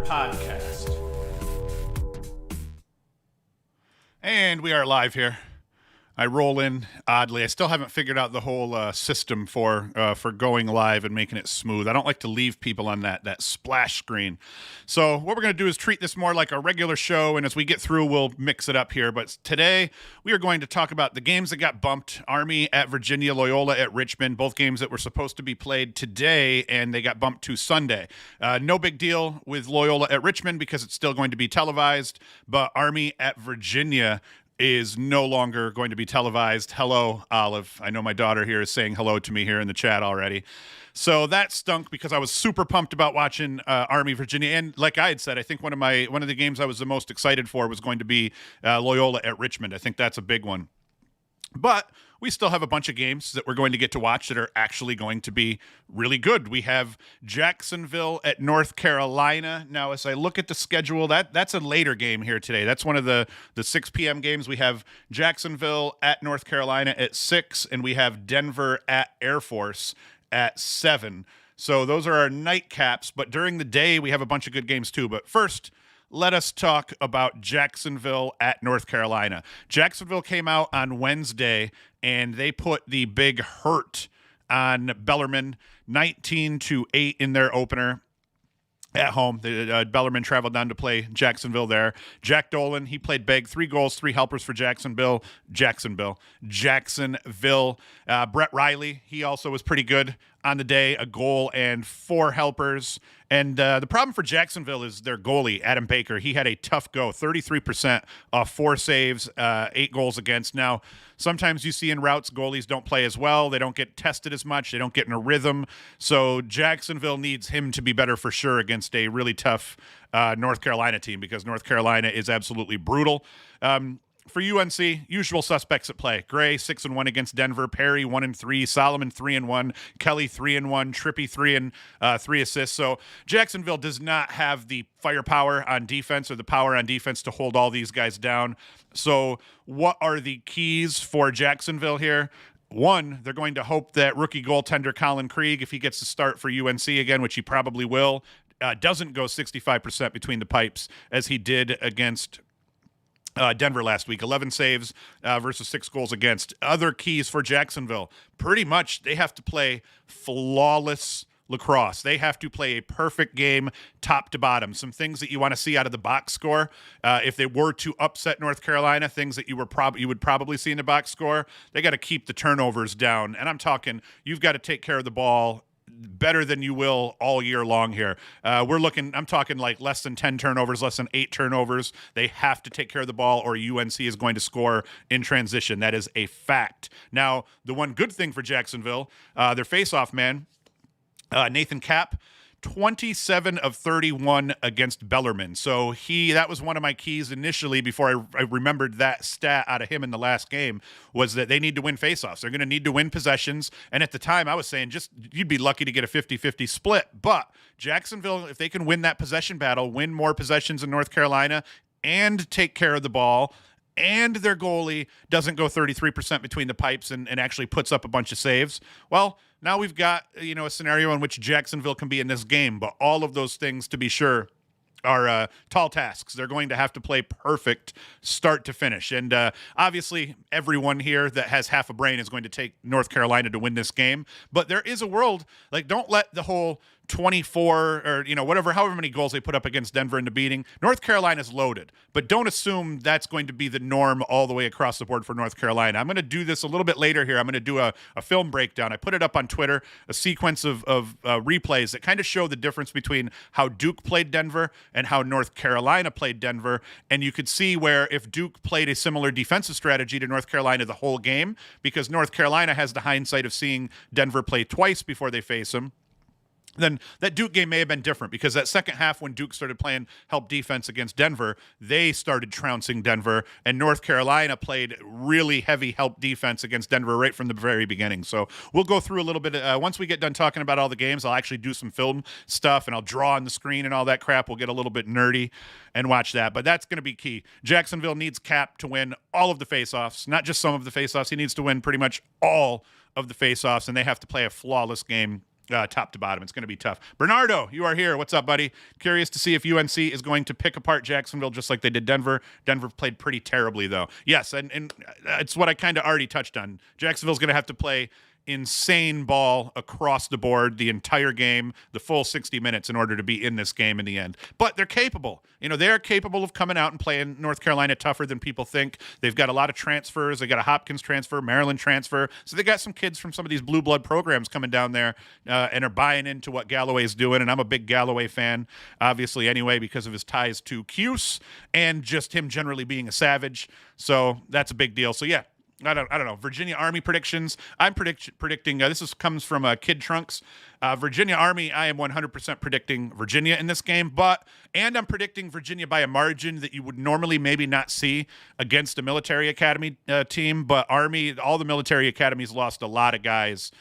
podcast. And we are live here. I roll in oddly. I still haven't figured out the whole system for going live and making it smooth. I don't like to leave people on that splash screen. So what we're going to do is treat this more like a regular show, and as we get through, we'll mix it up here. But today, we are going to talk about the games that got bumped. Army at Virginia, Loyola at Richmond, both games that were supposed to be played today, and they got bumped to Sunday. No big deal with Loyola at Richmond because it's still going to be televised, but Army at Virginia is no longer going to be televised. Hello, Olive. I know my daughter here is saying hello to me here in the chat already. So that stunk because I was super pumped about watching Army Virginia. And like I had said, I think one of the games I was the most excited for was going to be Loyola at Richmond. I think that's a big one. But we still have a bunch of games that we're going to get to watch that are actually going to be really good. We have Jacksonville at North Carolina. Now, as I look at the schedule, that's a later game here today. That's one of the 6 p.m. games. We have Jacksonville at North Carolina at 6, and we have Denver at Air Force at 7. So those are our nightcaps, but during the day, we have a bunch of good games too. But first, let us talk about Jacksonville at North Carolina. Jacksonville came out on Wednesday, and they put the big hurt on Bellarmine, 19-8 in their opener at home. Bellarmine traveled down to play Jacksonville there. Jack Dolan, he played big. 3 goals, 3 helpers for Jacksonville. Brett Riley, he also was pretty good on the day, a goal and 4 helpers. And the problem for Jacksonville is their goalie, Adam Baker. He had a tough go, 33% off 4 saves, 8 goals against. Now, sometimes you see in routes goalies don't play as well. They don't get tested as much. They don't get in a rhythm. So Jacksonville needs him to be better for sure against a really tough North Carolina team because North Carolina is absolutely brutal. For UNC, usual suspects at play. Gray 6-1 against Denver. Perry 1-3. Solomon 3-1. Kelly 3-1. Trippy 3 assists. So Jacksonville does not have the firepower on defense or the power on defense to hold all these guys down. So what are the keys for Jacksonville here? One, they're going to hope that rookie goaltender Colin Krieg, if he gets to start for UNC again, which he probably will, doesn't go 65% between the pipes as he did against Denver last week. 11 saves versus 6 goals against. Other keys for Jacksonville, pretty much they have to play flawless lacrosse. They have to play a perfect game top to bottom. Some things that you want to see out of the box score. If they were to upset North Carolina, things that you would probably see in the box score, they got to keep the turnovers down. And I'm talking, you've got to take care of the ball better than you will all year long here. I'm talking like less than 10 turnovers, less than 8 turnovers. They have to take care of the ball or UNC is going to score in transition. That is a fact. Now, the one good thing for Jacksonville, their face-off man, Nathan Kapp, 27 of 31 against Bellarmine. So that was one of my keys initially before I remembered that stat out of him in the last game, was that they need to win faceoffs. They're going to need to win possessions. And at the time I was saying you'd be lucky to get a 50-50 split. But Jacksonville, if they can win that possession battle, win more possessions in North Carolina and take care of the ball, and their goalie doesn't go 33% between the pipes and actually puts up a bunch of saves, well, now we've got, a scenario in which Jacksonville can be in this game. But all of those things, to be sure, are tall tasks. They're going to have to play perfect start to finish. And obviously, everyone here that has half a brain is going to take North Carolina to win this game. But there is a world, don't let the whole 24 or however many goals they put up against Denver in the beating. North Carolina's loaded, but don't assume that's going to be the norm all the way across the board for North Carolina. I'm going to do this a little bit later here. I'm going to do a film breakdown. I put it up on Twitter, a sequence of replays that kind of show the difference between how Duke played Denver and how North Carolina played Denver. And you could see where if Duke played a similar defensive strategy to North Carolina the whole game, because North Carolina has the hindsight of seeing Denver play twice before they face them, then that Duke game may have been different, because that second half when Duke started playing help defense against Denver, they started trouncing Denver, and North Carolina played really heavy help defense against Denver right from the very beginning. So we'll go through a little bit. Once we get done talking about all the games, I'll actually do some film stuff, and I'll draw on the screen and all that crap. We'll get a little bit nerdy and watch that, but that's going to be key. Jacksonville needs Cap to win all of the faceoffs, not just some of the faceoffs. He needs to win pretty much all of the faceoffs, and they have to play a flawless game top to bottom. It's going to be tough. Bernardo, you are here. What's up, buddy? Curious to see if UNC is going to pick apart Jacksonville just like they did Denver. Denver played pretty terribly, though. Yes, and it's what I kind of already touched on. Jacksonville's going to have to play insane ball across the board the entire game, the full 60 minutes in order to be in this game in the end. But they're capable. They're capable of coming out and playing North Carolina tougher than people think. They've got a lot of transfers. They got a Hopkins transfer, Maryland transfer. So they got some kids from some of these blue blood programs coming down there and are buying into what Galloway's doing. And I'm a big Galloway fan, obviously, anyway, because of his ties to Cuse and just him generally being a savage. So that's a big deal. So, yeah. I don't know. Virginia Army predictions. I'm predicting. This comes from Kid Trunks. Virginia Army. I am 100% predicting Virginia in this game, and I'm predicting Virginia by a margin that you would normally maybe not see against a military academy team. But Army, all the military academies lost a lot of guys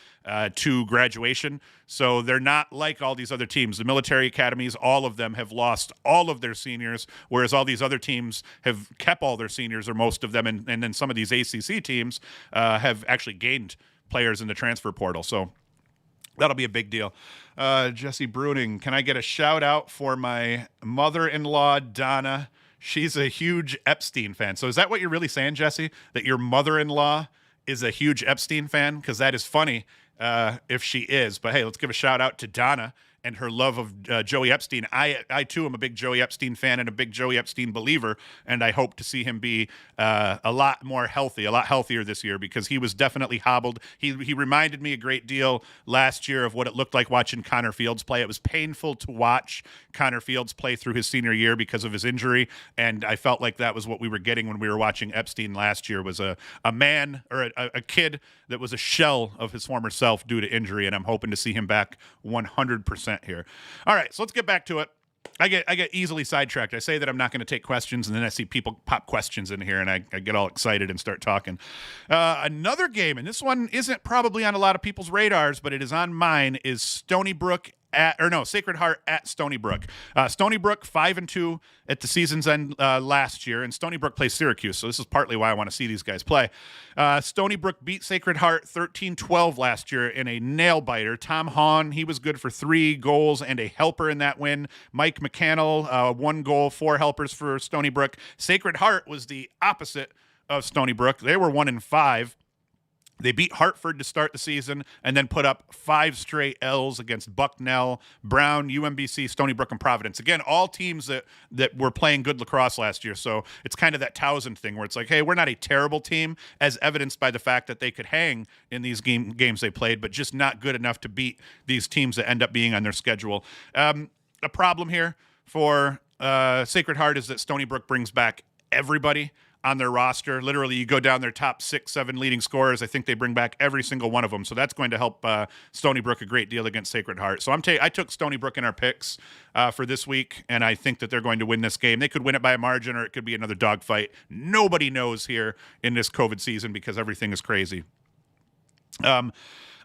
to graduation, so they're not like all these other teams. The military academies, all of them have lost all of their seniors, whereas all these other teams have kept all their seniors, or most of them, and then some of these ACC teams have actually gained players in the transfer portal. So that'll be a big deal. Jesse Bruning, can I get a shout out for my mother-in-law, Donna? She's a huge Epstein fan. So is that what you're really saying, Jesse? That your mother-in-law is a huge Epstein fan? Because that is funny if she is. But hey, let's give a shout out to Donna and her love of Joey Epstein. I too am a big Joey Epstein fan and a big Joey Epstein believer, and I hope to see him be a lot more healthy, a lot healthier this year, because he was definitely hobbled. He reminded me a great deal last year of what it looked like watching Connor Fields play. It was painful to watch Connor Fields play through his senior year because of his injury, and I felt like that was what we were getting when we were watching Epstein last year, was a man, or a kid that was a shell of his former self due to injury, and I'm hoping to see him back 100% here. All right, so let's get back to it. I get easily sidetracked. I say that I'm not going to take questions, and then I see people pop questions in here, and I get all excited and start talking. Another game, and this one isn't probably on a lot of people's radars, but it is on mine, is Sacred Heart at Stony Brook. Stony Brook 5-2 at the season's end last year, and Stony Brook plays Syracuse, so this is partly why I want to see these guys play. Stony Brook beat Sacred Heart 13-12 last year in a nail-biter. Tom Hahn, he was good for 3 goals and a helper in that win. Mike McCannell, 1 goal, 4 helpers for Stony Brook. Sacred Heart was the opposite of Stony Brook. They were 1-5. They beat Hartford to start the season and then put up 5 straight L's against Bucknell, Brown, UMBC, Stony Brook, and Providence. Again, all teams that were playing good lacrosse last year. So it's kind of that Towson thing where it's like, hey, we're not a terrible team, as evidenced by the fact that they could hang in these games they played, but just not good enough to beat these teams that end up being on their schedule. A problem here for Sacred Heart is that Stony Brook brings back everybody on their roster. Literally, you go down their top 6, 7 leading scorers. I think they bring back every single one of them. So that's going to help Stony Brook a great deal against Sacred Heart. So I took Stony Brook in our picks for this week, and I think that they're going to win this game. They could win it by a margin, or it could be another dogfight. Nobody knows here in this COVID season because everything is crazy.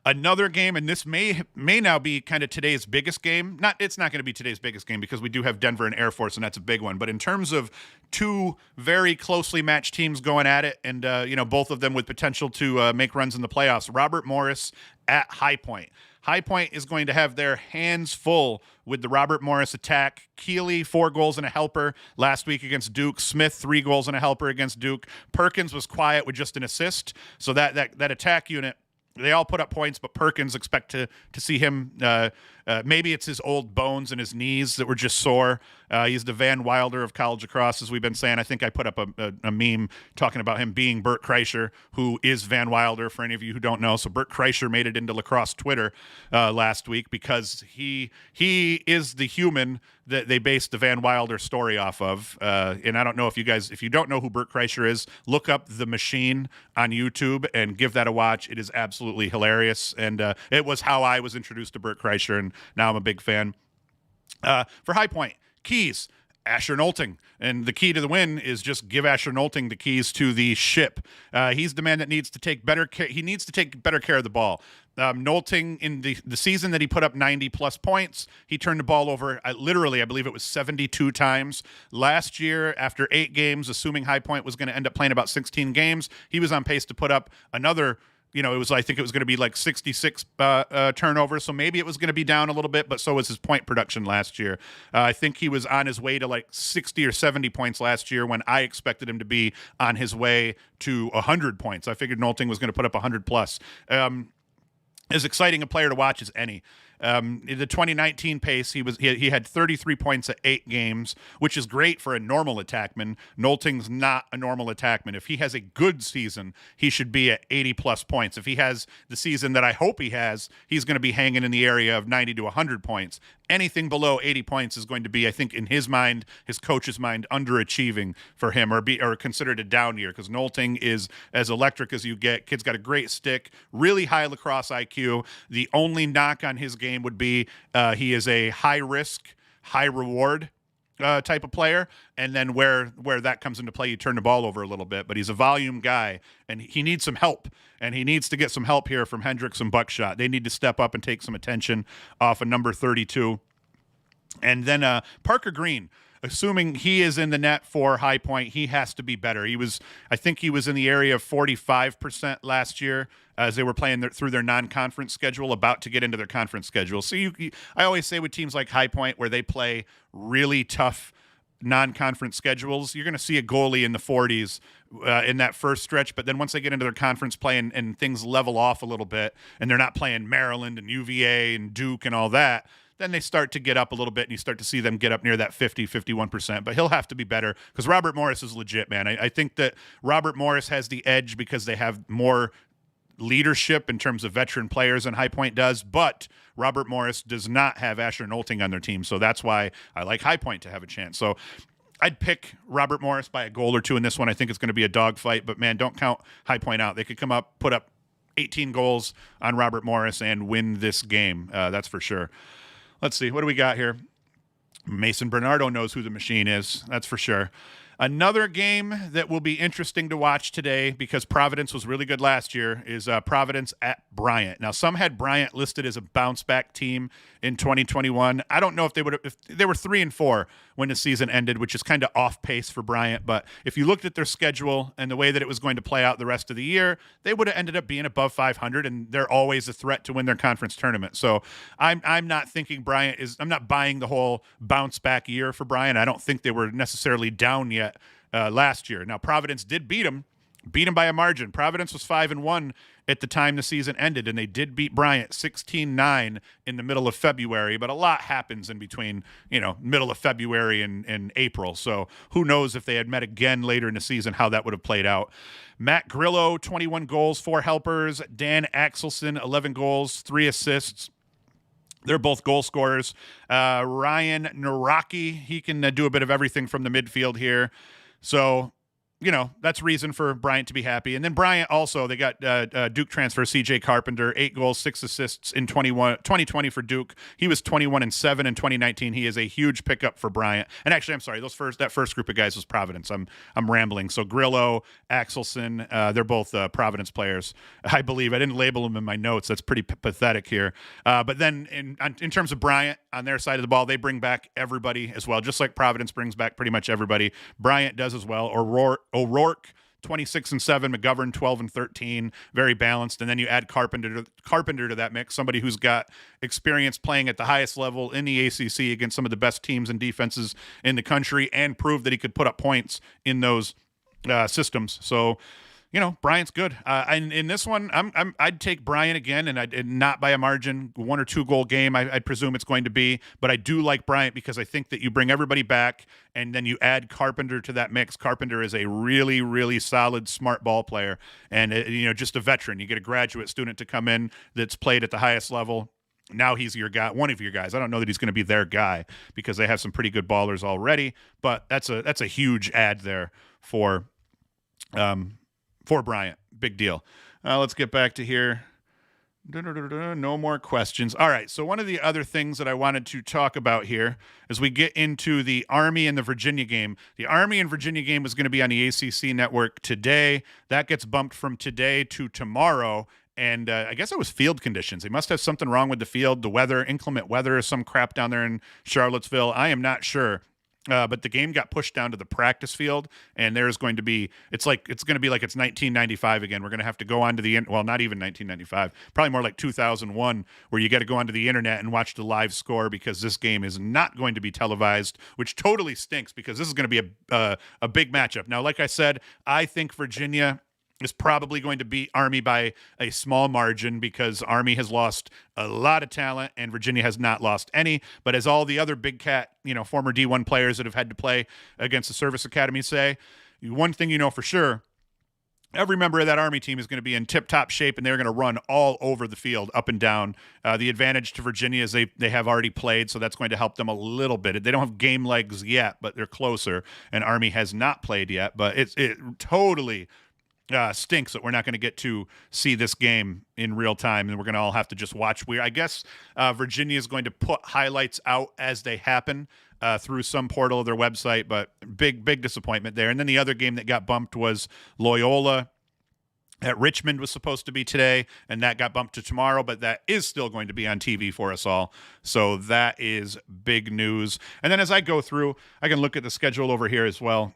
Another game, and this may now be kind of today's biggest game. It's not going to be today's biggest game because we do have Denver and Air Force, and that's a big one. But in terms of 2 very closely matched teams going at it, and both of them with potential to make runs in the playoffs, Robert Morris at High Point. High Point is going to have their hands full with the Robert Morris attack. Keeley, 4 goals and a helper last week against Duke. Smith, 3 goals and a helper against Duke. Perkins was quiet with just an assist. So that attack unit, they all put up points, but Perkins, expect to see him. Maybe it's his old bones and his knees that were just sore. He's the Van Wilder of college lacrosse, as we've been saying. I think I put up a meme talking about him being Bert Kreischer, who is Van Wilder, for any of you who don't know. So Bert Kreischer made it into lacrosse Twitter last week because he is the human that they based the Van Wilder story off of. And I don't know if you don't know who Bert Kreischer is, look up The Machine on YouTube and give that a watch. It is absolutely hilarious. And it was how I was introduced to Bert Kreischer, and now I'm a big fan. For High Point, keys, Asher Nolting. And the key to the win is just give Asher Nolting the keys to the ship. He's the man that needs to take better care. He needs to take better care of the ball. Nolting, in the season that he put up 90-plus points, he turned the ball over, I believe it was 72 times. Last year, after 8 games, assuming High Point was going to end up playing about 16 games, he was on pace to put up another it was, I think it was going to be like 66 turnovers. So maybe it was going to be down a little bit, but so was his point production last year. I think he was on his way to like 60 or 70 points last year when I expected him to be on his way to 100 points. I figured Nolting was going to put up 100 plus. As exciting a player to watch as any. The 2019 pace, he had 33 points at 8 games, which is great for a normal attackman. Nolting's not a normal attackman. If he has a good season, he should be at 80 plus points. If he has the season that I hope he has, he's going to be hanging in the area of 90 to 100 points. Anything below 80 points is going to be, I think, in his mind, his coach's mind, underachieving for him, or considered a down year, because Nolting is as electric as you get. Kid's got a great stick, really high lacrosse IQ. The only knock on his game would be he is a high risk, high reward type of player, and then where that comes into play, you turn the ball over a little bit. But he's a volume guy, and he needs some help, and he needs to get some help here from Hendricks and Buckshot. They need to step up and take some attention off of number 32. And then Parker Green, assuming he is in the net for High Point, he has to be better. I think he was in the area of 45% last year as they were playing through their non-conference schedule, about to get into their conference schedule. So I always say with teams like High Point, where they play really tough non-conference schedules, you're going to see a goalie in the 40s in that first stretch. But then once they get into their conference play and things level off a little bit, and they're not playing Maryland and UVA and Duke and all that, then they start to get up a little bit, and you start to see them get up near that 50, 51%. But he'll have to be better, because Robert Morris is legit, man. I think that Robert Morris has the edge because they have more leadership in terms of veteran players than High Point does, but Robert Morris does not have Asher Nolting on their team, so that's why I like High Point to have a chance. So I'd pick Robert Morris by a goal or two in this one. I think it's going to be a dogfight, but man, don't count High Point out. They could come up, put up 18 goals on Robert Morris and win this game. That's for sure. Let's see. What do we got here? Mason Bernardo knows who the machine is. That's for sure. Another game that will be interesting to watch today, because Providence was really good last year, is Providence at Bryant. Now, some had Bryant listed as a bounce-back team in 2021. I don't know if they would have, if they were 3-4 when the season ended, which is kind of off pace for Bryant. But if you looked at their schedule and the way that it was going to play out the rest of the year, they would have ended up being above 500, and they're always a threat to win their conference tournament. So I'm not thinking I'm not buying the whole bounce-back year for Bryant. I don't think they were necessarily down yet last year. Now, Providence did beat them by a margin. Providence was 5-1 at the time the season ended, and they did beat Bryant 16-9 in the middle of February, but a lot happens in between, middle of February and April. So who knows if they had met again later in the season, how that would have played out. Matt Grillo, 21 goals, 4 helpers. Dan Axelson, 11 goals, 3 assists. They're both goal scorers. Ryan Naraki, he can do a bit of everything from the midfield here. So, that's reason for Bryant to be happy. And then Bryant also, they got Duke transfer CJ Carpenter, 8 goals, 6 assists in 2020 for Duke. He was 21-7 in 2019. He is a huge pickup for Bryant. And actually, I'm sorry, that first group of guys was Providence. I'm rambling. So Grillo, Axelson, they're both Providence players, I believe. I didn't label them in my notes. That's pretty pathetic here. But then in terms of Bryant, on their side of the ball, they bring back everybody as well, just like Providence brings back pretty much everybody. Bryant does as well. O'Rourke, 26-7, McGovern 12-13, very balanced. And then you add Carpenter to that mix, somebody who's got experience playing at the highest level in the ACC against some of the best teams and defenses in the country, and proved that he could put up points in those systems. So, Bryant's good. And in this one, I'd take Bryant again, and I'd not by a margin, 1 or 2 goal game. I'd presume it's going to be, but I do like Bryant because I think that you bring everybody back, and then you add Carpenter to that mix. Carpenter is a really, really solid, smart ball player, and just a veteran. You get a graduate student to come in that's played at the highest level. Now he's your guy, one of your guys. I don't know that he's going to be their guy because they have some pretty good ballers already, but that's a huge add there for Bryant. Big deal. Let's get back to here. No more questions. All right. So one of the other things that I wanted to talk about here as we get into the Army and the Virginia game. The Army and Virginia game was going to be on the ACC network today. That gets bumped from today to tomorrow. And I guess it was field conditions. They must have something wrong with the field, the weather, inclement weather, or some crap down there in Charlottesville. I am not sure. But the game got pushed down to the practice field, and there's going to be it's going to be like it's 1995 again. We're going to have to go onto well, not even 1995, probably more like 2001, where you got to go onto the internet and watch the live score because this game is not going to be televised, which totally stinks because this is going to be a big matchup. Now, like I said, I think Virginia is probably going to beat Army by a small margin because Army has lost a lot of talent and Virginia has not lost any. But as all the other Big Cat, former D1 players that have had to play against the service academy say, one thing you know for sure, every member of that Army team is going to be in tip-top shape, and they're going to run all over the field, up and down. The advantage to Virginia is they have already played, so that's going to help them a little bit. They don't have game legs yet, but they're closer, and Army has not played yet. But it totally stinks that we're not going to get to see this game in real time, and we're going to all have to just watch. I guess Virginia is going to put highlights out as they happen through some portal of their website, but big disappointment there. And then the other game that got bumped was Loyola at Richmond was supposed to be today, and that got bumped to tomorrow, but that is still going to be on TV for us all. So that is big news. And then as I go through, I can look at the schedule over here as well.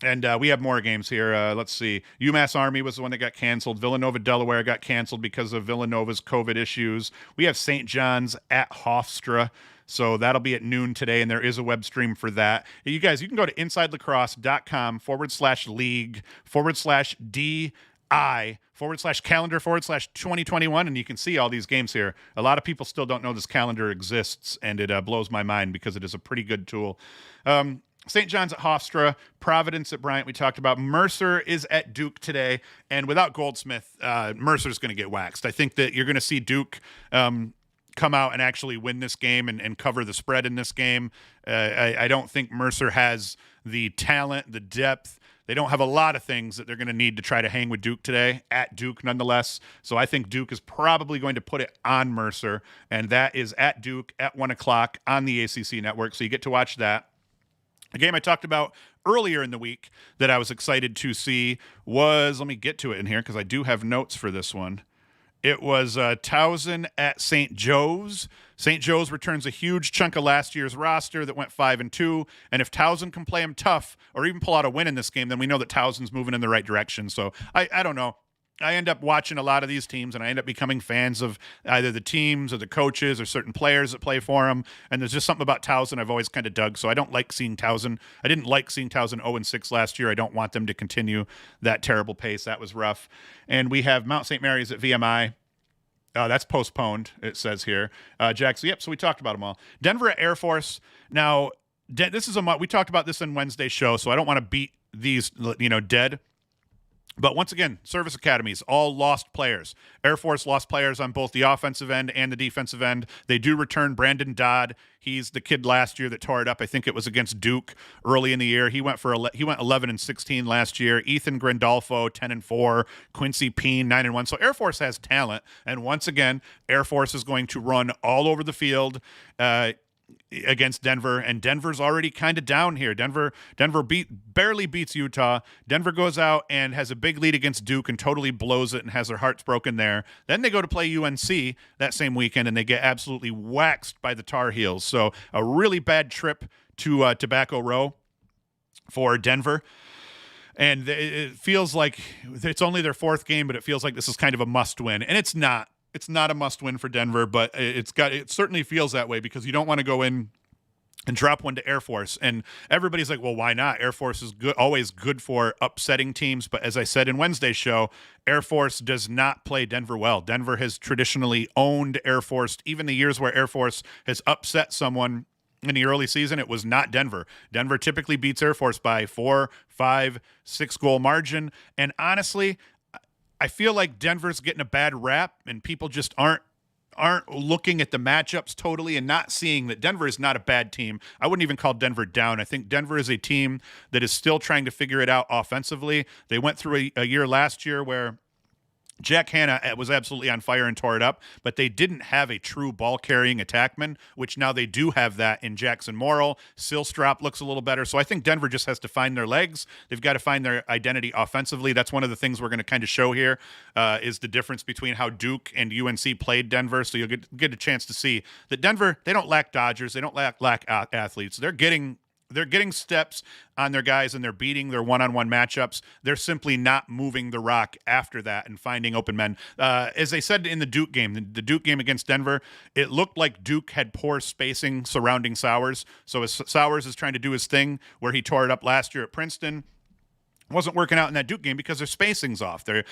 And we have more games here. Let's see. UMass Army was the one that got canceled. Villanova, Delaware got canceled because of Villanova's COVID issues. We have St. John's at Hofstra. So that'll be at noon today, and there is a web stream for that. You guys, you can go to InsideLacrosse.com/league/DI/calendar/2021, and you can see all these games here. A lot of people still don't know this calendar exists, and it blows my mind because it is a pretty good tool. St. John's at Hofstra, Providence at Bryant, we talked about. Mercer is at Duke today, and without Goldsmith, Mercer's going to get waxed. I think that you're going to see Duke come out and actually win this game and cover the spread in this game. I don't think Mercer has the talent, the depth. They don't have a lot of things that they're going to need to try to hang with Duke today, at Duke nonetheless. So I think Duke is probably going to put it on Mercer, and that is at Duke at 1 o'clock on the ACC network, so you get to watch that. A game I talked about earlier in the week that I was excited to see was, let me get to it in here because I do have notes for this one. It was Towson at St. Joe's. St. Joe's returns a huge chunk of last year's roster that went 5-2. And if Towson can play them tough or even pull out a win in this game, then we know that Towson's moving in the right direction. So I don't know. I end up watching a lot of these teams, and I end up becoming fans of either the teams or the coaches or certain players that play for them. And there's just something about Towson I've always kind of dug. So I don't like seeing Towson. I didn't like seeing Towson 0-6 last year. I don't want them to continue that terrible pace. That was rough. And we have Mount St. Mary's at VMI. That's postponed, it says here. Jackson, yep, so we talked about them all. Denver at Air Force. Now, this is we talked about this in Wednesday's show, so I don't want to beat these, dead. But once again, service academies, all lost players. Air Force lost players on both the offensive end and the defensive end. They do return Brandon Dodd. He's the kid last year that tore it up. I think it was against Duke early in the year. He went 11-16 last year. Ethan Grandolfo 10-4. Quincy Peen 9-1. So Air Force has talent, and once again, Air Force is going to run all over the field against Denver, and Denver's already kind of down here. Denver barely beats Utah. Denver goes out and has a big lead against Duke and totally blows it and has their hearts broken there. Then they go to play UNC that same weekend, and they get absolutely waxed by the Tar Heels. So a really bad trip to Tobacco Row for Denver. And it feels like it's only their fourth game, but it feels like this is kind of a must-win, and it's not. It's not a must-win for Denver, but it certainly feels that way because you don't want to go in and drop one to Air Force. And everybody's like, well, why not? Air Force is always good for upsetting teams. But as I said in Wednesday's show, Air Force does not play Denver well. Denver has traditionally owned Air Force. Even the years where Air Force has upset someone in the early season, it was not Denver. Denver typically beats Air Force by 4, 5, 6 goal margin. And honestly, I feel like Denver's getting a bad rap, and people just aren't looking at the matchups totally and not seeing that Denver is not a bad team. I wouldn't even call Denver down. I think Denver is a team that is still trying to figure it out offensively. They went through a year last year where Jack Hanna was absolutely on fire and tore it up, but they didn't have a true ball-carrying attackman, which now they do have that in Jackson Morrill. Silstrop looks a little better, so I think Denver just has to find their legs. They've got to find their identity offensively. That's one of the things we're going to kind of show here is the difference between how Duke and UNC played Denver, so you'll get a chance to see that Denver, they don't lack Dodgers. They don't lack athletes. They're getting they're getting steps on their guys and they're beating their one-on-one matchups. They're simply not moving the rock after that and finding open men. As they said in the Duke game, the Duke game against Denver, it looked like Duke had poor spacing surrounding Sowers. So as Sowers is trying to do his thing where he tore it up last year at Princeton, wasn't working out in that Duke game because their spacing's off. They're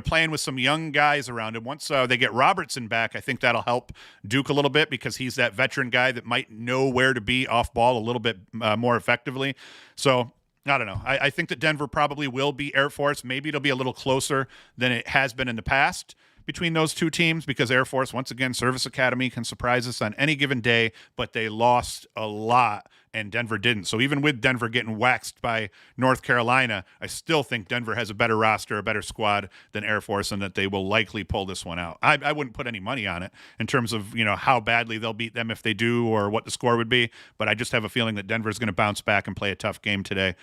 playing with some young guys around him. Once they get Robertson back, I think that'll help Duke a little bit because he's that veteran guy that might know where to be off ball a little bit more effectively. So I don't know. I think that Denver probably will be Air Force. Maybe it'll be a little closer than it has been in the past between those two teams because Air Force, once again, Service Academy can surprise us on any given day, but they lost a lot and Denver didn't. So even with Denver getting waxed by North Carolina, I still think Denver has a better roster, a better squad than Air Force, and that they will likely pull this one out. I wouldn't put any money on it in terms of, how badly they'll beat them if they do or what the score would be, but I just have a feeling that Denver's going to bounce back and play a tough game today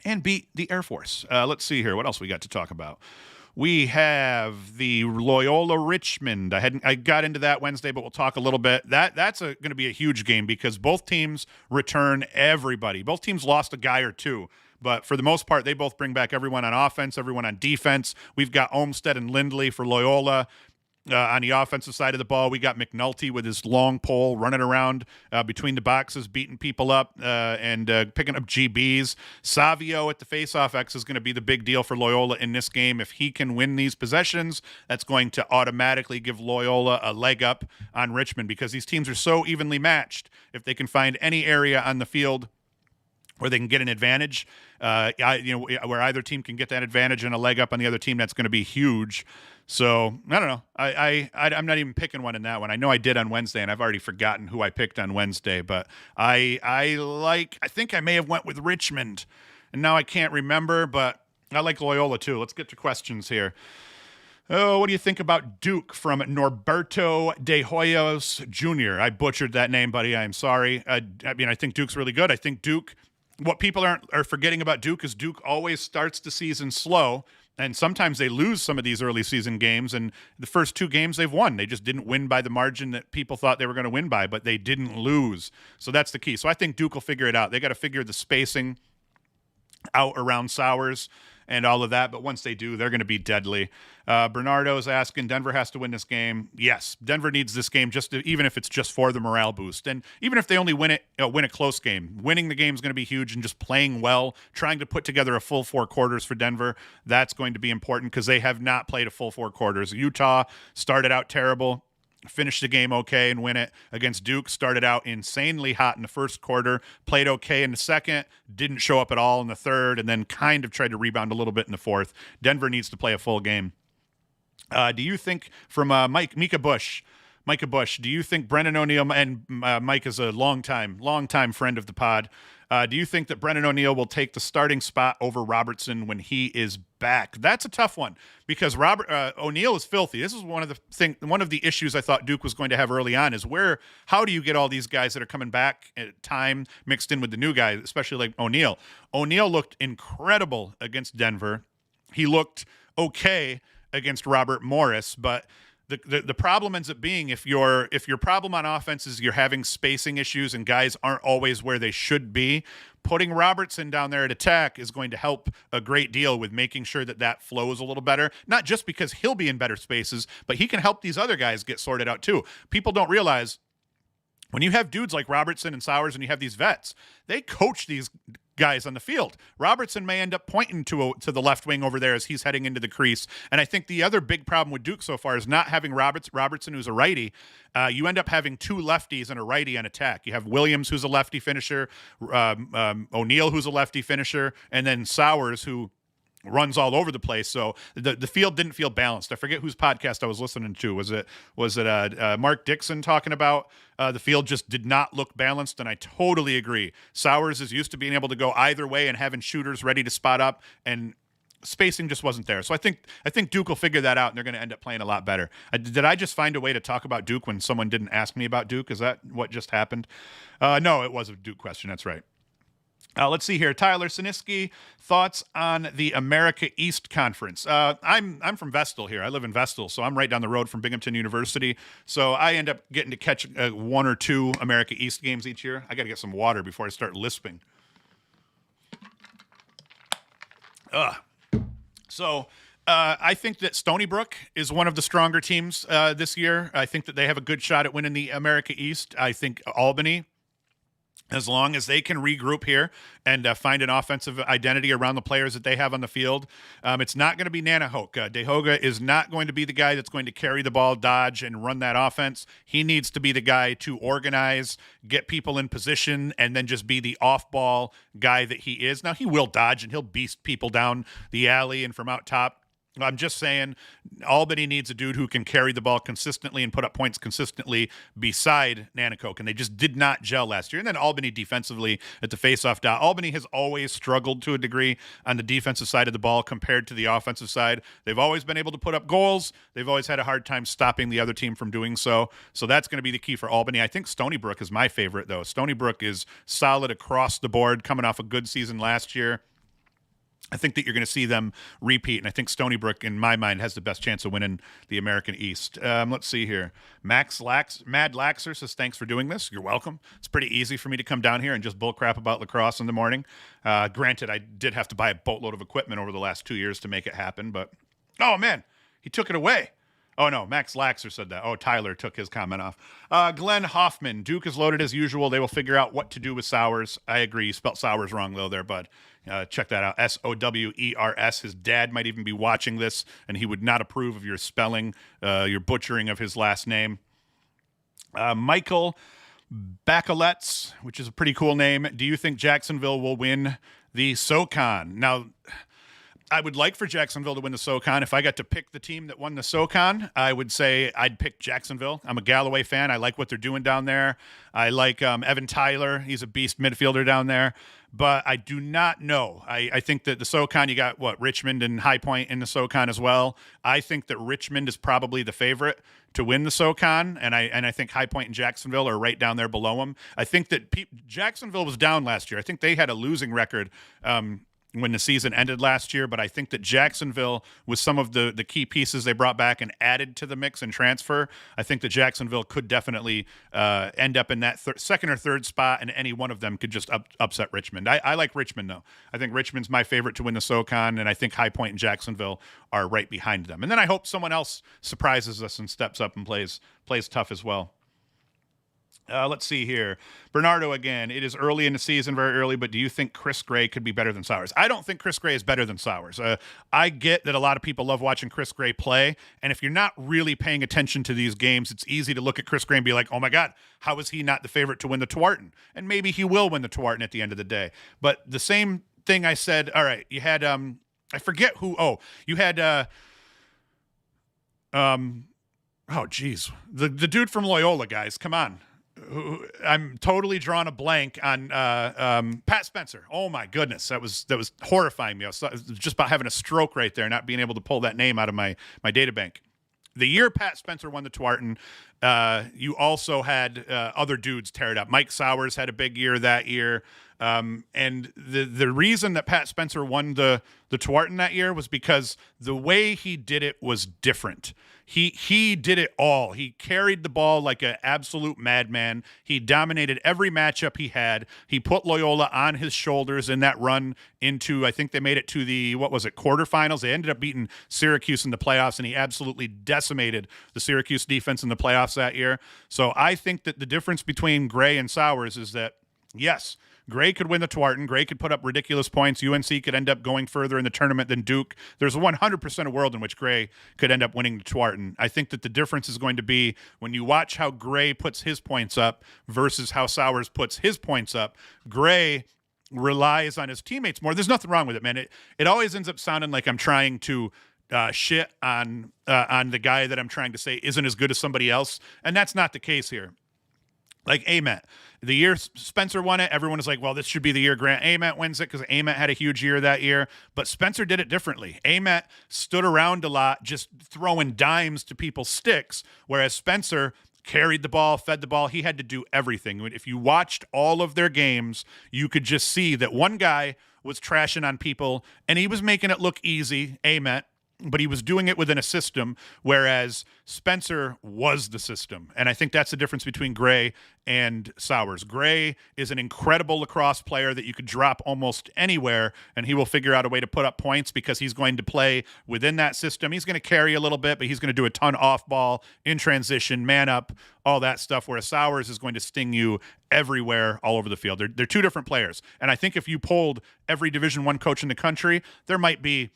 and beat the Air Force. Let's see here. What else we got to talk about? We have the Loyola Richmond. I got into that Wednesday, but we'll talk a little bit. That's going to be a huge game because both teams return everybody. Both teams lost a guy or two, but for the most part, they both bring back everyone on offense, everyone on defense. We've got Olmstead and Lindley for Loyola. On the offensive side of the ball, we got McNulty with his long pole running around between the boxes, beating people up and picking up GBs. Savio at the faceoff X is going to be the big deal for Loyola in this game. If he can win these possessions, that's going to automatically give Loyola a leg up on Richmond because these teams are so evenly matched. If they can find any area on the field where they can get an advantage, where either team can get that advantage and a leg up on the other team, that's going to be huge. So I don't know. I'm not even picking one in that one. I know I did on Wednesday, and I've already forgotten who I picked on Wednesday. But I think I may have went with Richmond, and now I can't remember. But I like Loyola too. Let's get to questions here. Oh, what do you think about Duke from Norberto de Hoyos Jr.? I butchered that name, buddy. I'm sorry. I think Duke's really good. I think Duke. What people are forgetting about Duke is Duke always starts the season slow. And sometimes they lose some of these early season games, and the first two games they've won. They just didn't win by the margin that people thought they were going to win by, but they didn't lose. So that's the key. So I think Duke will figure it out. They got to figure the spacing out around Sowers and all of that, but once they do, they're going to be deadly. Bernardo's asking, Denver has to win this game. Yes, Denver needs this game even if it's just for the morale boost. And even if they only win a close game, winning the game is going to be huge, and just playing well, trying to put together a full 4 quarters for Denver, that's going to be important because they have not played a full 4 quarters. Utah started out terrible, finished the game okay and win it. Against Duke, started out insanely hot in the first quarter, played okay in the second, didn't show up at all in the third, and then kind of tried to rebound a little bit in the fourth. Denver needs to play a full game. Do you think, from Micah Bush, do you think Brennan O'Neill, and Mike is a longtime friend of the pod, do you think that Brennan O'Neill will take the starting spot over Robertson when he is back? That's a tough one because O'Neill is filthy. This is one of the issues I thought Duke was going to have early on is how do you get all these guys that are coming back at time mixed in with the new guys, especially like O'Neill. O'Neill looked incredible against Denver. He looked okay against Robert Morris, but the problem ends up being if your problem on offense is you're having spacing issues and guys aren't always where they should be, putting Robertson down there at attack is going to help a great deal with making sure that flows a little better. Not just because he'll be in better spaces, but he can help these other guys get sorted out too. People don't realize when you have dudes like Robertson and Sowers and you have these vets, they coach these guys on the field. Robertson may end up pointing to the left wing over there as he's heading into the crease. And I think the other big problem with Duke so far is not having Robertson, who's a righty. You end up having 2 lefties and a righty on attack. You have Williams, who's a lefty finisher, O'Neill, who's a lefty finisher, and then Sowers, who runs all over the place. So the field didn't feel balanced. I forget whose podcast I was listening to. Was it Mark Dixon talking about the field just did not look balanced? And I totally agree. Sowers is used to being able to go either way and having shooters ready to spot up, and spacing just wasn't there. So I think Duke will figure that out, and they're going to end up playing a lot better. Did I just find a way to talk about Duke when someone didn't ask me about Duke? Is that what just happened? No, it was a Duke question. That's right. Let's see here. Tyler Siniski, thoughts on the America East Conference. I'm from Vestal here. I live in Vestal, so I'm right down the road from Binghamton University. So I end up getting to catch one or two America East games each year. I got to get some water before I start lisping. So I think that Stony Brook is one of the stronger teams this year. I think that they have a good shot at winning the America East. I think Albany, as long as they can regroup here and find an offensive identity around the players that they have on the field, it's not going to be Nanahoke. DeHoga is not going to be the guy that's going to carry the ball, dodge, and run that offense. He needs to be the guy to organize, get people in position, and then just be the off-ball guy that he is. Now, he will dodge, and he'll beast people down the alley and from out top. I'm just saying Albany needs a dude who can carry the ball consistently and put up points consistently beside Nanakoke, and they just did not gel last year. And then Albany defensively at the faceoff dot. Albany has always struggled to a degree on the defensive side of the ball compared to the offensive side. They've always been able to put up goals. They've always had a hard time stopping the other team from doing so. So that's going to be the key for Albany. I think Stony Brook is my favorite, though. Stony Brook is solid across the board, coming off a good season last year. I think that you're going to see them repeat, and I think Stony Brook, in my mind, has the best chance of winning the American East. Let's see here. Mad Laxer says, thanks for doing this. You're welcome. It's pretty easy for me to come down here and just bullcrap about lacrosse in the morning. Granted, I did have to buy a boatload of equipment over the last 2 years to make it happen, but, oh, man, he took it away. Oh, no, Max Laxer said that. Oh, Tyler took his comment off. Glenn Hoffman, Duke is loaded as usual. They will figure out what to do with Sowers. I agree. You spelled Sowers wrong, though, there, bud. Check that out. Sowers. His dad might even be watching this, and he would not approve of your spelling, your butchering of his last name. Michael Bacaletz, which is a pretty cool name. Do you think Jacksonville will win the SoCon? Now, I would like for Jacksonville to win the SoCon. If I got to pick the team that won the SoCon, I would say I'd pick Jacksonville. I'm a Galloway fan. I like what they're doing down there. I like Evan Tyler. He's a beast midfielder down there. But I do not know. I think that the SoCon, you got, Richmond and High Point in the SoCon as well. I think that Richmond is probably the favorite to win the SoCon, and I think High Point and Jacksonville are right down there below them. I think that Jacksonville was down last year. I think they had a losing record when the season ended last year, but I think that Jacksonville, with some of the key pieces they brought back and added to the mix and transfer, I think that Jacksonville could definitely end up in that second or third spot, and any one of them could just upset Richmond. I like Richmond, though. I think Richmond's my favorite to win the SoCon, and I think High Point and Jacksonville are right behind them. And then I hope someone else surprises us and steps up and plays tough as well. Let's see here. Bernardo again. It is early in the season, very early, but do you think Chris Gray could be better than Sowers? I don't think Chris Gray is better than Sowers. I get that a lot of people love watching Chris Gray play, and if you're not really paying attention to these games, it's easy to look at Chris Gray and be like, oh my God, how is he not the favorite to win the Tewaaraton? And maybe he will win the Tewaaraton at the end of the day. But the same thing I said, all right, you had, I forget who, you had, oh geez, the dude from Loyola, guys, come on. I'm totally drawing a blank on Pat Spencer. Oh my goodness, that was horrifying me. I was just about having a stroke right there, not being able to pull that name out of my data bank. The year Pat Spencer won the Tewaaraton, you also had other dudes tear it up. Mike Sowers had a big year that year. And the reason that Pat Spencer won the Tewaaraton that year was because the way he did it was different. He did it all. He carried the ball like an absolute madman. He dominated every matchup he had. He put Loyola on his shoulders in that run into, I think they made it to the, quarterfinals. They ended up beating Syracuse in the playoffs, and he absolutely decimated the Syracuse defense in the playoffs that year. So I think that the difference between Gray and Sowers is that, yes, Gray could win the Tewaaraton. Gray could put up ridiculous points. UNC could end up going further in the tournament than Duke. There's a 100% of world in which Gray could end up winning the Tewaaraton. I think that the difference is going to be when you watch how Gray puts his points up versus how Sowers puts his points up. Gray relies on his teammates more. There's nothing wrong with it, man. It always ends up sounding like I'm trying to shit on the guy that I'm trying to say isn't as good as somebody else, and that's not the case here. Like Amet. The year Spencer won it, everyone is like, well, this should be the year Grant Amet wins it because Amet had a huge year that year. But Spencer did it differently. Amet stood around a lot just throwing dimes to people's sticks, whereas Spencer carried the ball, fed the ball. He had to do everything. If you watched all of their games, you could just see that one guy was trashing on people, and he was making it look easy, amen, but he was doing it within a system, whereas Spencer was the system. And I think that's the difference between Gray and Sowers. Gray is an incredible lacrosse player that you could drop almost anywhere, and he will figure out a way to put up points because he's going to play within that system. He's going to carry a little bit, but he's going to do a ton off ball, in transition, man up, all that stuff, whereas Sowers is going to sting you everywhere, all over the field. They're two different players. And I think if you polled every Division I coach in the country, there might be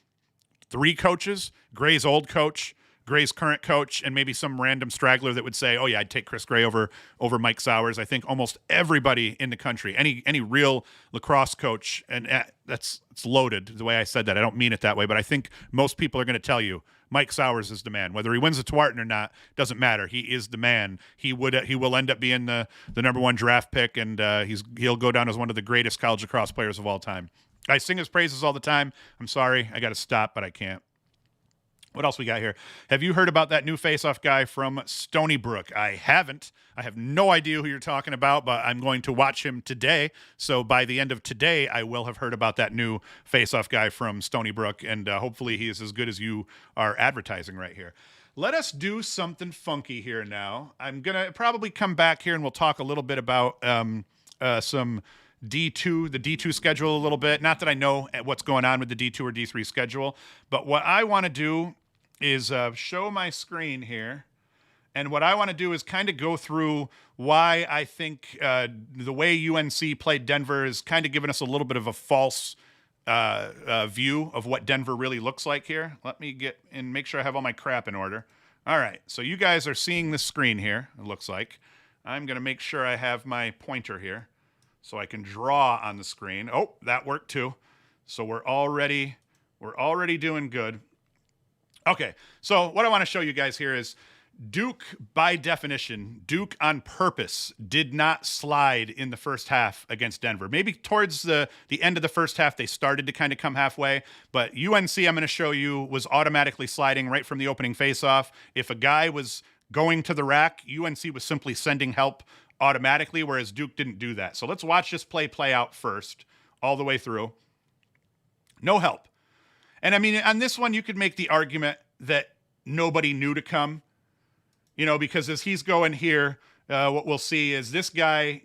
3 coaches, Gray's old coach, Gray's current coach, and maybe some random straggler that would say, oh yeah, I'd take Chris Gray over Mike Sowers. I think almost everybody in the country, any real lacrosse coach, and it's loaded the way I said that. I don't mean it that way, but I think most people are going to tell you Mike Sowers is the man. Whether he wins the Tewaaraton or not, doesn't matter. He is the man. He will end up being the number 1 draft pick, and he'll go down as one of the greatest college lacrosse players of all time. I sing his praises all the time. I'm sorry. I got to stop, but I can't. What else we got here? Have you heard about that new face-off guy from Stony Brook? I haven't. I have no idea who you're talking about, but I'm going to watch him today. So by the end of today, I will have heard about that new face-off guy from Stony Brook, and hopefully he is as good as you are advertising right here. Let us do something funky here now. I'm going to probably come back here and we'll talk a little bit about some D2, the D2 schedule a little bit. Not that I know what's going on with the D2 or D3 schedule, but what I want to do is show my screen here. And what I want to do is kind of go through why I think the way UNC played Denver is kind of giving us a little bit of a false view of what Denver really looks like here. Let me get and make sure I have all my crap in order. All right, so you guys are seeing the screen here, it looks like. I'm going to make sure I have my pointer here so I can draw on the screen. Oh, that worked too. So we're already doing good. Okay, so what I want to show you guys here is Duke, by definition, Duke on purpose did not slide in the first half against Denver. Maybe towards the end of the first half, they started to kind of come halfway, but UNC, I'm going to show you, was automatically sliding right from the opening faceoff. If a guy was going to the rack, UNC was simply sending help automatically, whereas Duke didn't do that. So let's watch this play out first, all the way through. No help. And I mean, on this one, you could make the argument that nobody knew to come, because as he's going here, what we'll see is this guy,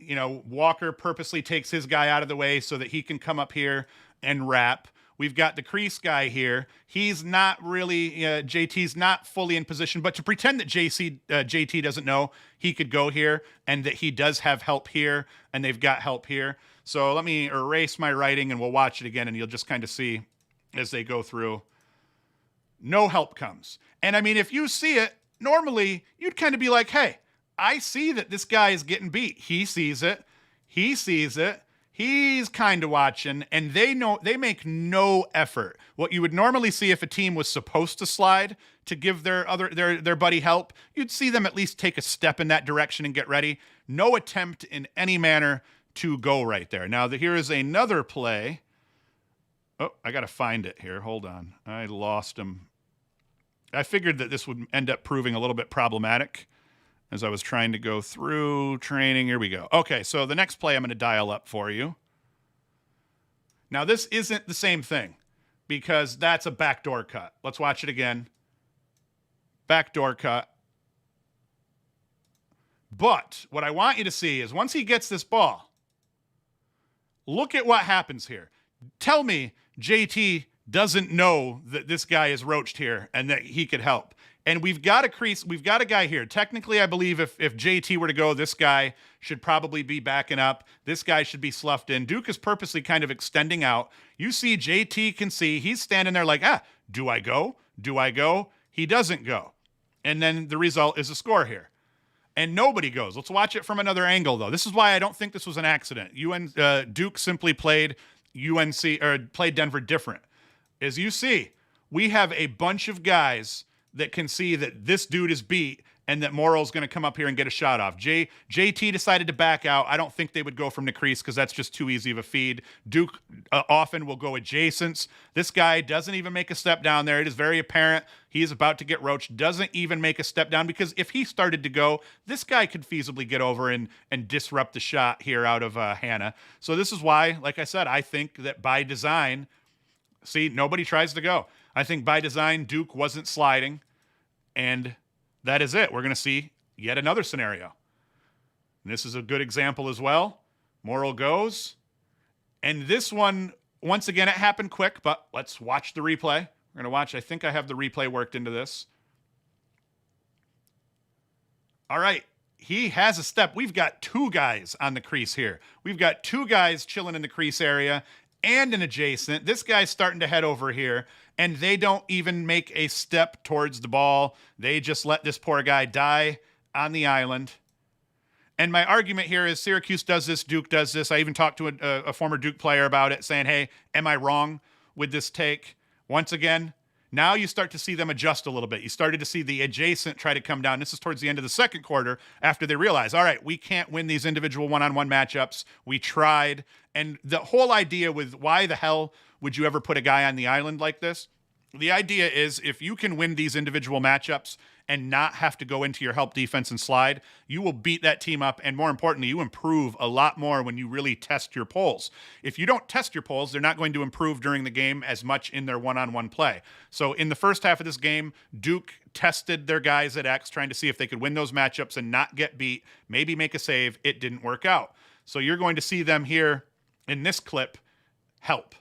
Walker purposely takes his guy out of the way so that he can come up here and wrap. We've got the crease guy here. He's not really, JT's not fully in position, but to pretend that JT doesn't know he could go here and that he does have help here and they've got help here. So let me erase my writing and we'll watch it again and you'll just kind of see as they go through. No help comes. And I mean, if you see it, normally you'd kind of be like, hey, I see that this guy is getting beat. He sees it. He's kind of watching, and they make no effort. What you would normally see if a team was supposed to slide to give their buddy help, you'd see them at least take a step in that direction and get ready. No attempt in any manner to go right there. Now, here is another play. Oh, I got to find it here. Hold on. I lost him. I figured that this would end up proving a little bit problematic as I was trying to go through training. Here we go. Okay, so the next play I'm going to dial up for you. Now, this isn't the same thing because that's a backdoor cut. Let's watch it again. Backdoor cut. But what I want you to see is once he gets this ball, look at what happens here. Tell me JT doesn't know that this guy is roached here and that he could help. And we've got a guy here. Technically, I believe if JT were to go, this guy should probably be backing up. This guy should be sloughed in. Duke is purposely kind of extending out. You see JT can see. He's standing there like, do I go? Do I go? He doesn't go. And then the result is a score here. And nobody goes. Let's watch it from another angle, though. This is why I don't think this was an accident. Duke simply played played Denver different. As you see, we have a bunch of guys that can see that this dude is beat and that Morrow's going to come up here and get a shot off. JT decided to back out. I don't think they would go from the crease because that's just too easy of a feed. Duke often will go adjacents. This guy doesn't even make a step down there. It is very apparent He is about to get roached, doesn't even make a step down, because if he started to go, this guy could feasibly get over and disrupt the shot here out of Hannah. So this is why, like I said, I think that by design, see, nobody tries to go. I think by design, Duke wasn't sliding, and that is it. We're going to see yet another scenario. And this is a good example as well. Morrill goes. And this one, once again, it happened quick, but let's watch the replay. We're going to watch. I think I have the replay worked into this. All right. He has a step. We've got two guys on the crease here. We've got two guys chilling in the crease area and an adjacent. This guy's starting to head over here, and they don't even make a step towards the ball. They just let this poor guy die on the island. And my argument here is Syracuse does this, Duke does this. I even talked to a former Duke player about it, saying, hey, am I wrong with this take? Once again, now you start to see them adjust a little bit. You started to see the adjacent try to come down. This is towards the end of the second quarter after they realize, all right, we can't win these individual one-on-one matchups. We tried. And the whole idea with why the hell would you ever put a guy on the island like this? The idea is if you can win these individual matchups and not have to go into your help defense and slide, you will beat that team up. And more importantly, you improve a lot more when you really test your poles. If you don't test your poles, they're not going to improve during the game as much in their one-on-one play. So in the first half of this game, Duke tested their guys at X, trying to see if they could win those matchups and not get beat, maybe make a save. It didn't work out. So you're going to see them here in this clip help.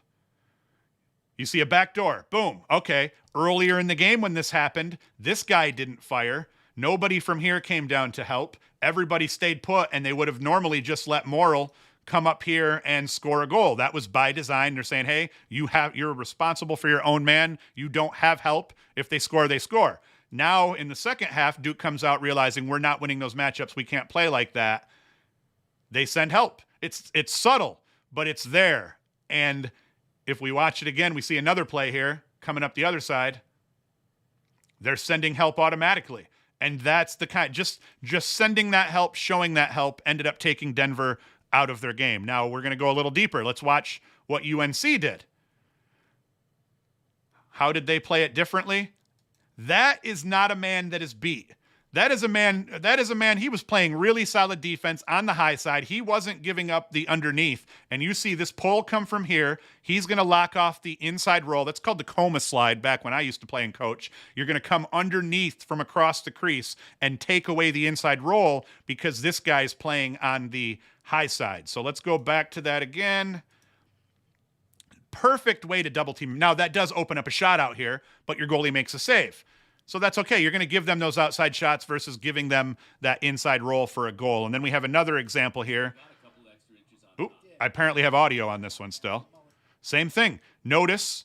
You see a back door. Boom. Okay. Earlier in the game when this happened, this guy didn't fire. Nobody from here came down to help. Everybody stayed put, and they would have normally just let Morrill come up here and score a goal. That was by design. They're saying, hey, you're responsible for your own man. You don't have help. If they score, they score. Now in the second half, Duke comes out realizing we're not winning those matchups. We can't play like that. They send help. It's subtle, but it's there. And if we watch it again, we see another play here coming up the other side. They're sending help automatically. And that's the kind, just sending that help, showing that help, ended up taking Denver out of their game. Now we're going to go a little deeper. Let's watch what UNC did. How did they play it differently? That is not a man that is beat. That is a man, he was playing really solid defense on the high side. He wasn't giving up the underneath. And you see this pole come from here. He's going to lock off the inside roll. That's called the coma slide back when I used to play and coach. You're going to come underneath from across the crease and take away the inside roll because this guy's playing on the high side. So let's go back to that again. Perfect way to double team. Now that does open up a shot out here, but your goalie makes a save. So that's okay. You're going to give them those outside shots versus giving them that inside roll for a goal. And then we have another example here. Ooh, I apparently have audio on this one still. Same thing. Notice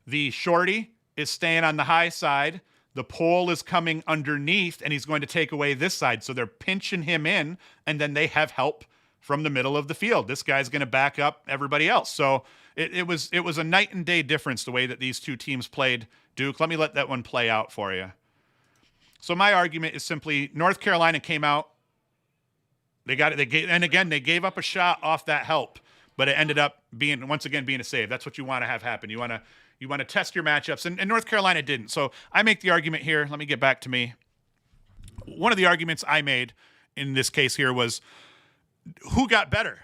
the shorty is staying on the high side. The pole is coming underneath, and he's going to take away this side. So they're pinching him in, and then they have help from the middle of the field. This guy's going to back up everybody else. So it was a night and day difference the way that these two teams played. Duke, let me let that one play out for you. So my argument is simply North Carolina came out. They got it. They gave up a shot off that help, but it ended up being a save. That's what you want to have happen. You want to test your matchups, and North Carolina didn't. So I make the argument here. Let me get back to me. One of the arguments I made in this case here was who got better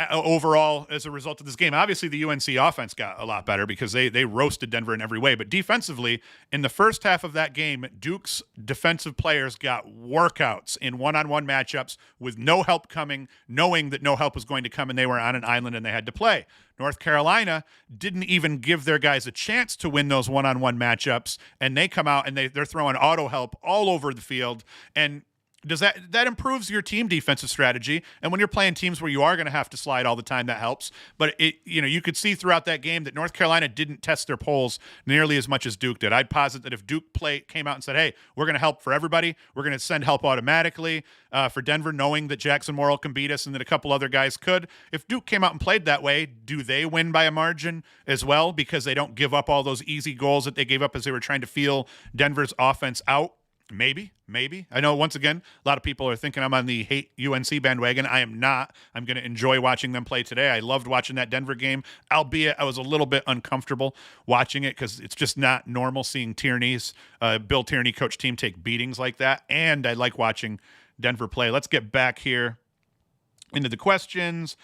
overall as a result of this game. Obviously, the UNC offense got a lot better because they roasted Denver in every way. But defensively, in the first half of that game, Duke's defensive players got workouts in one-on-one matchups with no help coming, knowing that no help was going to come, and they were on an island and they had to play. North Carolina didn't even give their guys a chance to win those one-on-one matchups, and they come out and they're throwing auto help all over the field. And does that improves your team defensive strategy? And when you're playing teams where you are going to have to slide all the time, that helps. But you could see throughout that game that North Carolina didn't test their poles nearly as much as Duke did. I'd posit that if Duke came out and said, "Hey, we're going to help for everybody. We're going to send help automatically for Denver, knowing that Jackson Morrill can beat us and that a couple other guys could." If Duke came out and played that way, do they win by a margin as well because they don't give up all those easy goals that they gave up as they were trying to feel Denver's offense out? Maybe. I know, once again, a lot of people are thinking I'm on the hate UNC bandwagon. I am not. I'm going to enjoy watching them play today. I loved watching that Denver game, albeit I was a little bit uncomfortable watching it because it's just not normal seeing Bill Tierney coach team take beatings like that. And I like watching Denver play. Let's get back here into the questions.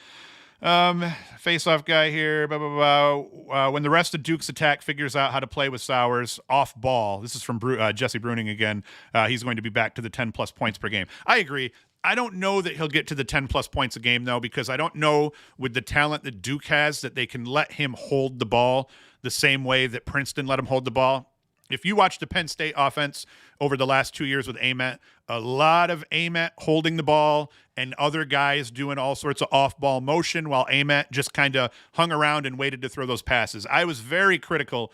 Face-off guy here. Blah, blah, blah. When the rest of Duke's attack figures out how to play with Sowers off ball, this is from Jesse Bruning again. He's going to be back to the 10-plus points per game. I agree. I don't know that he'll get to the 10-plus points a game, though, because I don't know with the talent that Duke has that they can let him hold the ball the same way that Princeton let him hold the ball. If you watch the Penn State offense over the last 2 years with Ament, a lot of Ament holding the ball and other guys doing all sorts of off-ball motion while Ament just kind of hung around and waited to throw those passes. I was very critical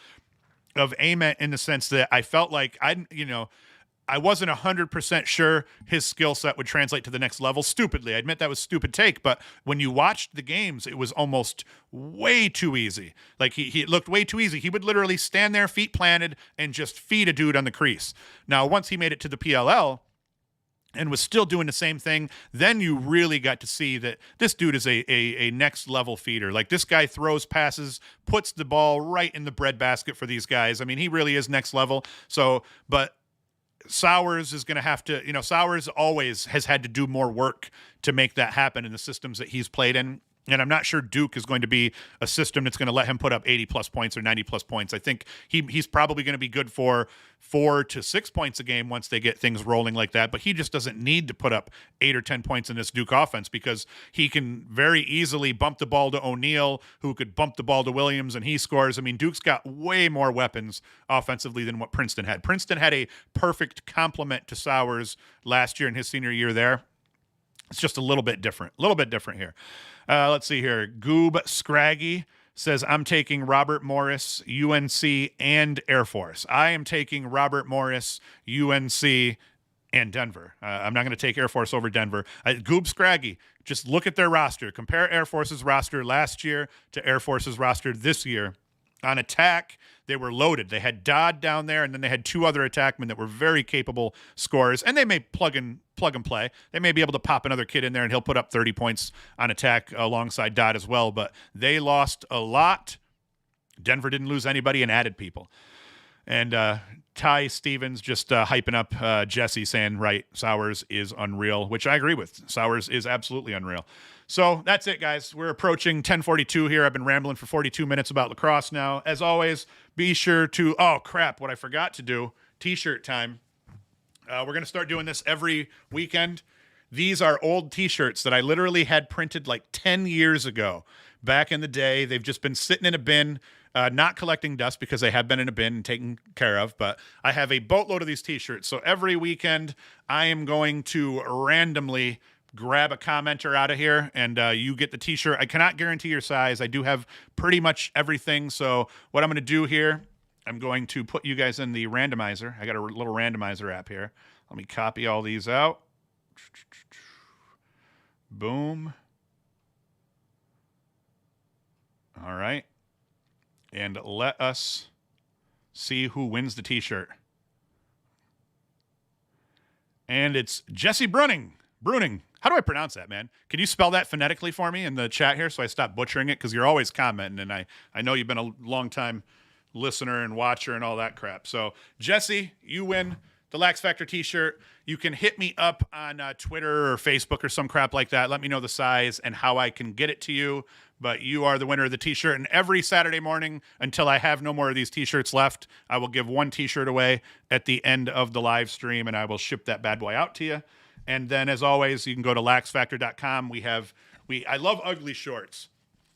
of Ament in the sense that I felt like I wasn't 100% sure his skill set would translate to the next level. Stupidly. I admit that was a stupid take, but when you watched the games, it was almost way too easy. Like he looked way too easy. He would literally stand there, feet planted, and just feed a dude on the crease. Now, once he made it to the PLL and was still doing the same thing, then you really got to see that this dude is a next level feeder. Like, this guy throws passes, puts the ball right in the breadbasket for these guys. I mean, he really is next level. So, but Sowers is going to have to, Sowers always has had to do more work to make that happen in the systems that he's played in. And I'm not sure Duke is going to be a system that's going to let him put up 80-plus points or 90-plus points. I think he's probably going to be good for 4 to 6 points a game once they get things rolling like that. But he just doesn't need to put up 8 or 10 points in this Duke offense because he can very easily bump the ball to O'Neal, who could bump the ball to Williams, and he scores. I mean, Duke's got way more weapons offensively than what Princeton had. Princeton had a perfect complement to Sowers last year in his senior year there. It's just a little bit different here. Let's see here. Goob Scraggy says, I'm taking Robert Morris, UNC, and Air Force. I am taking Robert Morris, UNC, and Denver. I'm not going to take Air Force over Denver. Goob Scraggy, just look at their roster. Compare Air Force's roster last year to Air Force's roster this year. On attack, they were loaded. They had Dodd down there, and then they had 2 other attackmen that were very capable scorers, and they may plug and play. They may be able to pop another kid in there, and he'll put up 30 points on attack alongside Dodd as well, but they lost a lot. Denver didn't lose anybody and added people. And Ty Stevens just hyping up Jesse, saying, right, Sowers is unreal, which I agree with. Sowers is absolutely unreal. So that's it, guys. We're approaching 10:42 here. I've been rambling for 42 minutes about lacrosse now. As always, be sure to, oh, crap, what I forgot to do, T-shirt time. We're going to start doing this every weekend. These are old T-shirts that I literally had printed like 10 years ago. Back in the day, they've just been sitting in a bin, not collecting dust because they have been in a bin and taken care of, but I have a boatload of these T-shirts. So every weekend, I am going to randomly grab a commenter out of here, and you get the T-shirt. I cannot guarantee your size. I do have pretty much everything. So what I'm going to do here, I'm going to put you guys in the randomizer. I got a little randomizer app here. Let me copy all these out. Boom. All right. And let us see who wins the T-shirt. And it's Jesse Bruning. How do I pronounce that, man? Can you spell that phonetically for me in the chat here so I stop butchering it? Because you're always commenting, and I know you've been a long time listener and watcher and all that crap. So, Jesse, you win the LaxFactor T-shirt. You can hit me up on Twitter or Facebook or some crap like that. Let me know the size and how I can get it to you. But you are the winner of the T-shirt. And every Saturday morning, until I have no more of these T-shirts left, I will give one T-shirt away at the end of the live stream, and I will ship that bad boy out to you. And then, as always, you can go to LaxFactor.com. I love ugly shorts,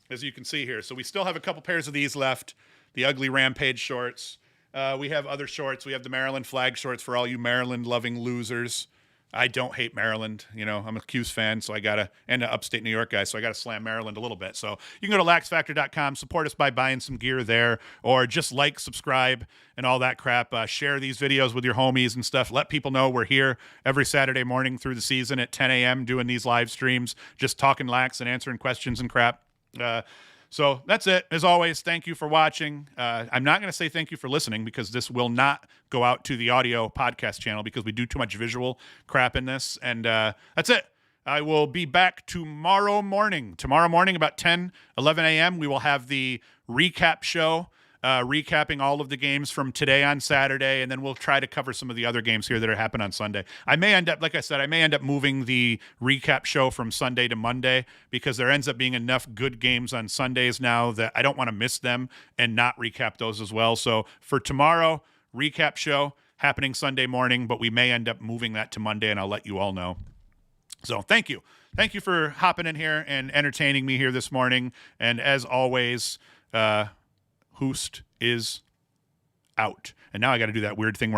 as you can see here. So we still have a couple pairs of these left, the ugly Rampage shorts. We have other shorts. We have the Maryland flag shorts for all you Maryland-loving losers. I don't hate Maryland. I'm a Cuse fan, so and an upstate New York guy, so I got to slam Maryland a little bit. So you can go to LaxFactor.com, support us by buying some gear there, or just like, subscribe, and all that crap. Share these videos with your homies and stuff. Let people know we're here every Saturday morning through the season at 10 a.m. doing these live streams, just talking lax and answering questions and crap. So that's it. As always, thank you for watching. I'm not going to say thank you for listening because this will not go out to the audio podcast channel because we do too much visual crap in this. And that's it. I will be back tomorrow morning. Tomorrow morning about 10, 11 a.m. We will have the recap show, recapping all of the games from today on Saturday, and then we'll try to cover some of the other games here that are happening on Sunday. I may end up, like I said, moving the recap show from Sunday to Monday because there ends up being enough good games on Sundays now that I don't want to miss them and not recap those as well. So for tomorrow, recap show happening Sunday morning, but we may end up moving that to Monday, and I'll let you all know. So thank you. Thank you for hopping in here and entertaining me here this morning. And as always, Hoost is out. And now I got to do that weird thing where I